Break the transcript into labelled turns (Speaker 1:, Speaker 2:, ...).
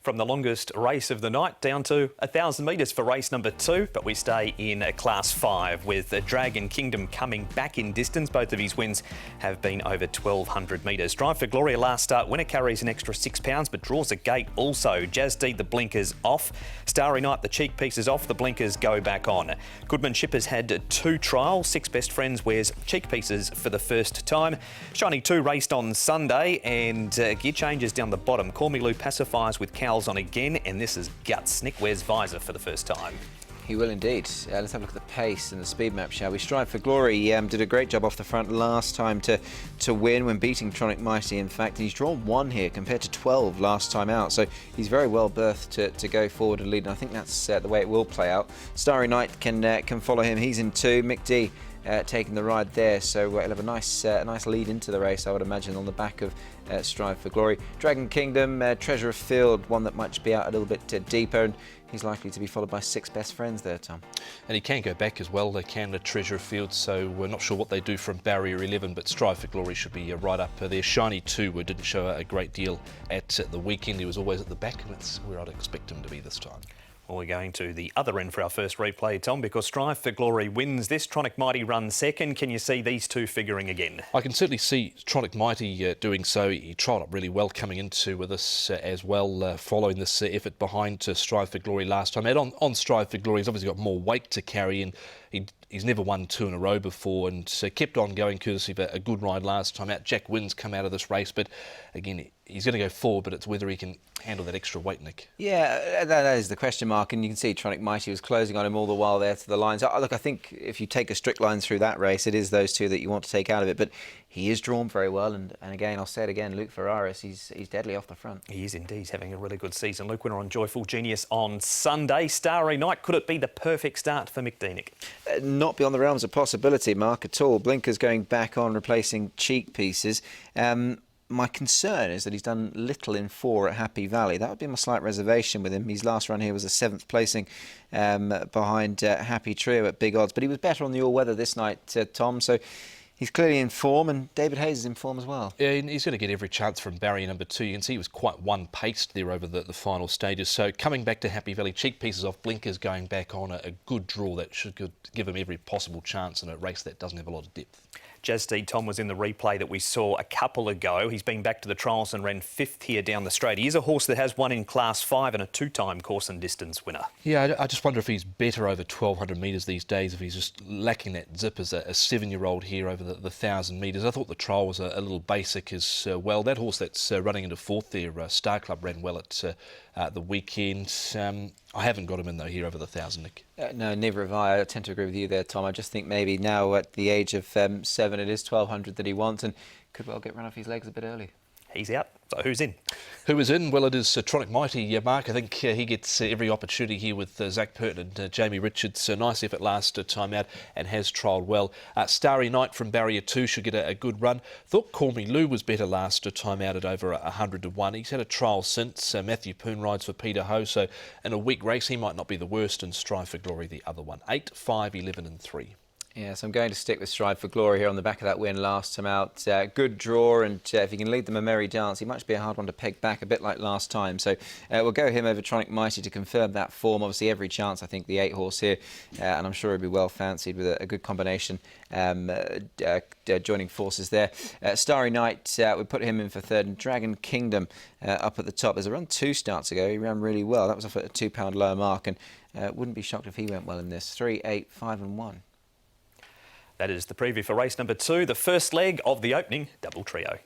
Speaker 1: from the longest race of the night down to 1,000 metres for race number 2, but we stay in Class 5 with Dragon Kingdom coming back in distance. Both of his wins have been over 1,200 metres. Drive for Glory last start winner carries an extra £6 but draws a gate also. Jazz D, the blinkers off. Starry Night, the cheek pieces off, the blinkers go back on. Goodman Shippers had 2 trials. Six Best Friends wears cheek pieces for the first time. Shiny 2 raced on Sunday and gear changes down the bottom. Call Me Lou pacifiers with cowls on again, and this is Guts. Nick wears visor for the first time.
Speaker 2: He will indeed. Let's have a look at the pace and the speed map, shall we? Strive for Glory did a great job off the front last time to win when beating Tronic Mighty, in fact. And he's drawn 1 here compared to 12 last time out. So he's very well berthed to go forward and lead. And I think that's the way it will play out. Starry Night can follow him. He's in 2. Mick D taking the ride there. So he'll have a nice lead into the race, I would imagine, on the back of Strive for Glory. Dragon Kingdom, Treasure of Field, one that might be out a little bit deeper. And he's likely to be followed by Six Best Friends there, Tom.
Speaker 3: And he can go back as well. They can the Treasure of Field, so we're not sure what they do from Barrier 11, but Strive for Glory should be right up there. Shiny 2 didn't show a great deal at the weekend. He was always at the back, and that's where I'd expect him to be this time.
Speaker 1: Well, we're going to the other end for our first replay, Tom, because Strive for Glory wins this. Tronic Mighty runs second. Can you see these two figuring again?
Speaker 3: I can certainly see Tronic Mighty doing so. He trialled up really well coming into this as well, following this effort behind Strive for Glory last time. And on Strive for Glory, he's obviously got more weight to carry, and he's never won 2 in a row before, and kept on going courtesy of a good ride last time out. Jack Wynn's come out of this race, but again, he's going to go forward, but it's whether he can handle that extra weight, Nick.
Speaker 2: Yeah, that is the question mark, and you can see Tronic Mighty was closing on him all the while there to the lines. Look, I think if you take a strict line through that race, it is those 2 that you want to take out of it, but he is drawn very well, and again, I'll say it again, Luke Ferraris, he's deadly off the front.
Speaker 1: He is indeed. He's having a really good season. Luke, winner on Joyful Genius on Sunday. Starry Night, could it be the perfect start for Mick D, Nick?
Speaker 2: Not beyond the realms of possibility, Mark, at all. Blinkers going back on, replacing cheek pieces. My concern is that he's done little in 4 at Happy Valley. That would be my slight reservation with him. His last run here was a 7th placing behind Happy Trio at big odds. But he was better on the all-weather this night, Tom. So he's clearly in form, and David Hayes is in form as well.
Speaker 3: Yeah, he's going to get every chance from barrier number 2. You can see he was quite one-paced there over the final stages. So coming back to Happy Valley, cheek pieces off, blinkers going back on, a good draw that should give him every possible chance in a race that doesn't have a lot of depth.
Speaker 1: Jazz D, Tom, was in the replay that we saw a couple ago. He's been back to the trials and ran 5th here down the straight. He is a horse that has won in Class 5 and a 2-time course and distance winner.
Speaker 3: Yeah, I just wonder if he's better over 1,200 metres these days, if he's just lacking that zip as a 7-year-old here over the 1,000 metres. I thought the trial was a little basic as well. That horse that's running into 4th there, Star Club, ran well at the weekend. I haven't got him in, though, here over the 1,000, Nick.
Speaker 2: No, neither have I. I tend to agree with you there, Tom. I just think maybe now at the age of 7, it is 1,200 that he wants, and could well get run off his legs a bit early.
Speaker 1: He's out. So who's in?
Speaker 3: Who is in? Well, it is Tronic Mighty, Mark. I think he gets every opportunity here with Zach Purton and Jamie Richards. A nice effort last time out and has trialled well. Starry Night from Barrier 2 should get a good run. Thought Call Me Lou was better last time out at over 100 to 1. He's had a trial since. Matthew Poon rides for Peter Ho, so in a weak race he might not be the worst, and Strive for Glory the other one. 8, 5, 11 and 3.
Speaker 2: Yes, I'm going to stick with Strive for Glory here on the back of that win last time out. Good draw, and if he can lead them a merry dance, he might be a hard one to peg back, a bit like last time. So we'll go him over Tronic Mighty to confirm that form. Obviously, every chance, I think, the 8 horse here, and I'm sure he'll be well fancied with a good combination joining forces there. Starry Night, we put him in for 3rd, and Dragon Kingdom up at the top. There's a run 2 starts ago. He ran really well. That was off at a £2 lower mark, and wouldn't be shocked if he went well in this. 3, 8, 5 and 1.
Speaker 1: That is the preview for race number 2, the first leg of the opening double trio.